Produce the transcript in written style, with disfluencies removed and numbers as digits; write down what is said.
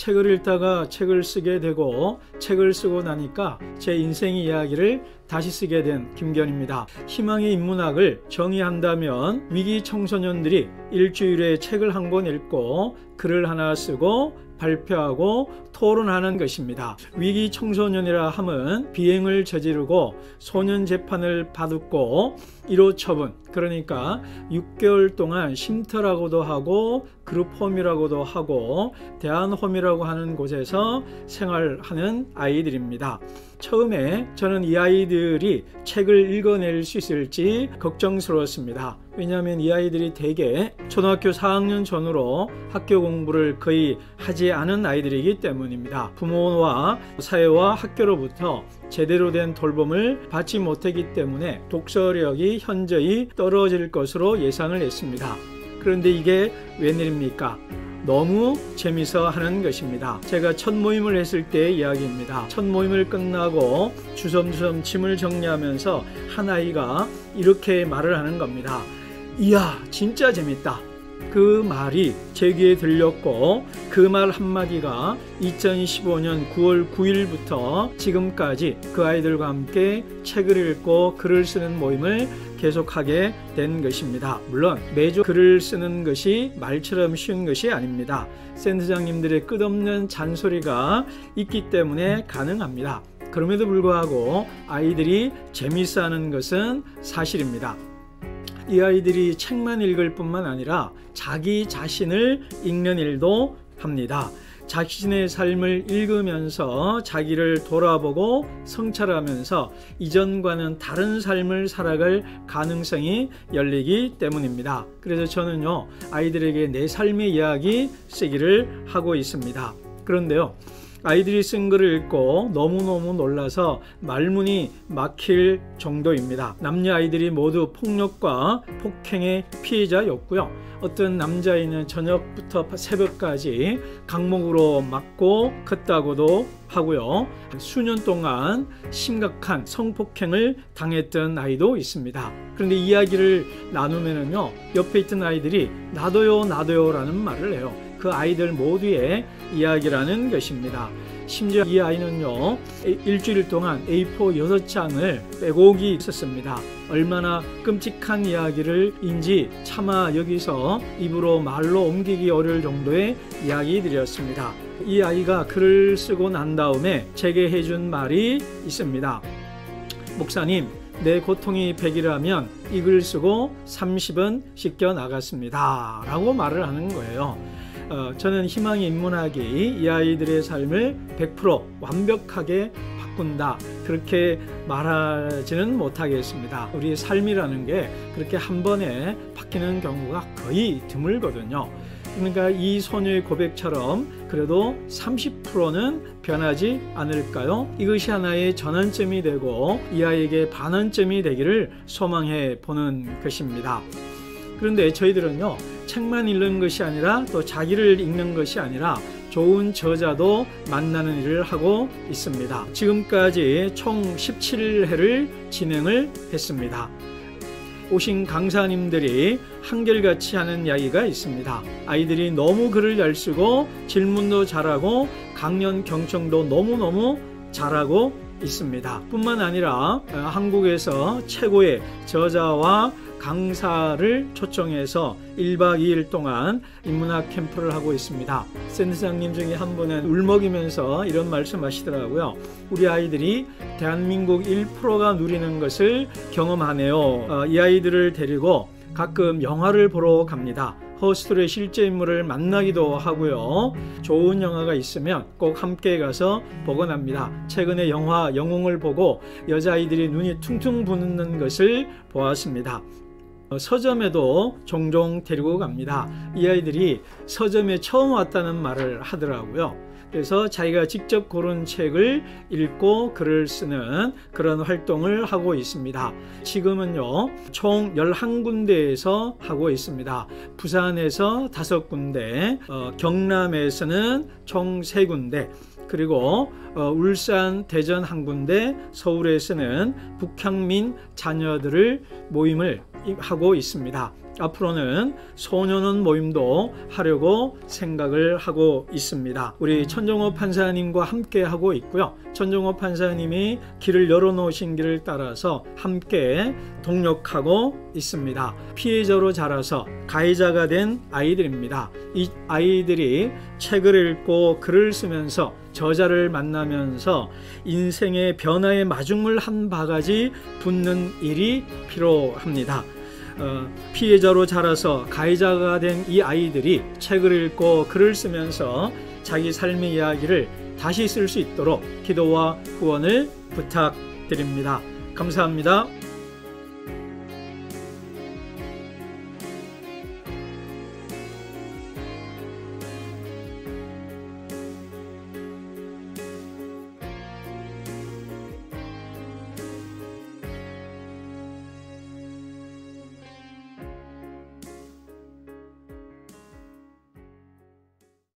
책을 읽다가 책을 쓰게 되고 책을 쓰고 나니까 제 인생 이야기를 다시 쓰게 된 김견입니다. 희망의 인문학을 정의한다면 위기 청소년들이 일주일에 책을 한 권 읽고 글을 하나 쓰고 발표하고 토론하는 것입니다. 위기 청소년이라 함은 비행을 저지르고 소년 재판을 받고 1호 처분, 그러니까 6개월 동안 쉼터라고도 하고 그룹홈이라고도 하고 대안홈이라고 하는 곳에서 생활하는 아이들입니다. 처음에 저는 이 아이들이 책을 읽어낼 수 있을지 걱정스러웠습니다. 왜냐하면 이 아이들이 대개 초등학교 4학년 전후로 학교 공부를 거의 하지 않은 아이들이기 때문입니다. 부모와 사회와 학교로부터 제대로 된 돌봄을 받지 못했기 때문에 독서력이 현저히 떨어질 것으로 예상을 했습니다. 그런데 이게 웬일입니까? 너무 재미서 하는 것입니다. 제가 첫 모임을 했을 때의 이야기입니다. 첫 모임을 끝나고 주섬주섬 짐을 정리하면서 한 아이가 이렇게 말을 하는 겁니다. 이야, 진짜 재밌다. 그 말이 제 귀에 들렸고 그 말 한마디가 2015년 9월 9일부터 지금까지 그 아이들과 함께 책을 읽고 글을 쓰는 모임을 계속하게 된 것입니다. 물론 매주 글을 쓰는 것이 말처럼 쉬운 것이 아닙니다. 센터장님들의 끝없는 잔소리가 있기 때문에 가능합니다. 그럼에도 불구하고 아이들이 재밌어하는 것은 사실입니다. 이 아이들이 책만 읽을 뿐만 아니라 자기 자신을 읽는 일도 합니다. 자신의 삶을 읽으면서 자기를 돌아보고 성찰하면서 이전과는 다른 삶을 살아갈 가능성이 열리기 때문입니다. 그래서 저는요, 아이들에게 내 삶의 이야기 쓰기를 하고 있습니다. 그런데요, 아이들이 쓴 글을 읽고 너무너무 놀라서 말문이 막힐 정도입니다. 남녀 아이들이 모두 폭력과 폭행의 피해자였고요. 어떤 남자아이는 저녁부터 새벽까지 강목으로 맞고 컸다고도 하고요. 수년 동안 심각한 성폭행을 당했던 아이도 있습니다. 그런데 이야기를 나누면요, 옆에 있던 아이들이 나도요 라는 말을 해요. 그 아이들 모두의 이야기라는 것입니다. 심지어 이 아이는요, 일주일 동안 A4 6장을 빼곡히 썼습니다. 얼마나 끔찍한 이야기를인지 차마 여기서 입으로 말로 옮기기 어려울 정도의 이야기들이었습니다. 이 아이가 글을 쓰고 난 다음에 제게 해준 말이 있습니다. 목사님, 내 고통이 100이라면 이 글 쓰고 30은 씻겨 나갔습니다 라고 말을 하는 거예요. 저는 희망의 인문학이 이 아이들의 삶을 100% 완벽하게 바꾼다, 그렇게 말하지는 못하겠습니다. 우리의 삶이라는 게 그렇게 한 번에 바뀌는 경우가 거의 드물거든요. 그러니까 이 소녀의 고백처럼 그래도 30%는 변하지 않을까요? 이것이 하나의 전환점이 되고 이 아이에게 반환점이 되기를 소망해 보는 것입니다. 그런데 저희들은요, 책만 읽는 것이 아니라 또 자기를 읽는 것이 아니라 좋은 저자도 만나는 일을 하고 있습니다. 지금까지 총 17회를 진행을 했습니다. 오신 강사님들이 한결같이 하는 이야기가 있습니다. 아이들이 너무 글을 잘 쓰고 질문도 잘하고 강연 경청도 너무너무 잘하고 있습니다. 뿐만 아니라 한국에서 최고의 저자와 강사를 초청해서 1박 2일 동안 인문학 캠프를 하고 있습니다. 센터장님 중에 한 분은 울먹이면서 이런 말씀 하시더라고요. 우리 아이들이 대한민국 1%가 누리는 것을 경험하네요. 이 아이들을 데리고 가끔 영화를 보러 갑니다. 허스트의 실제 인물을 만나기도 하고요. 좋은 영화가 있으면 꼭 함께 가서 보곤 합니다. 최근에 영화 영웅을 보고 여자아이들이 눈이 퉁퉁 부는 것을 보았습니다. 서점에도 종종 데리고 갑니다. 이 아이들이 서점에 처음 왔다는 말을 하더라고요. 그래서 자기가 직접 고른 책을 읽고 글을 쓰는 그런 활동을 하고 있습니다. 지금은요, 총 11군데에서 하고 있습니다. 부산에서 5군데, 경남에서는 총 3군데, 그리고 울산, 대전 1군데, 서울에서는 북향민 자녀들을 모임을 하고 있습니다. 앞으로는 소년원 모임도 하려고 생각을 하고 있습니다. 우리 천정호 판사님과 함께 하고 있고요. 천정호 판사님이 길을 열어놓으신 길을 따라서 함께 동력하고 있습니다. 피해자로 자라서 가해자가 된 아이들입니다. 이 아이들이 책을 읽고 글을 쓰면서 저자를 만나면서 인생의 변화의 마중물 한 바가지 붙는 일이 필요합니다. 피해자로 자라서 가해자가 된 이 아이들이 책을 읽고 글을 쓰면서 자기 삶의 이야기를 다시 쓸 수 있도록 기도와 후원을 부탁드립니다. 감사합니다.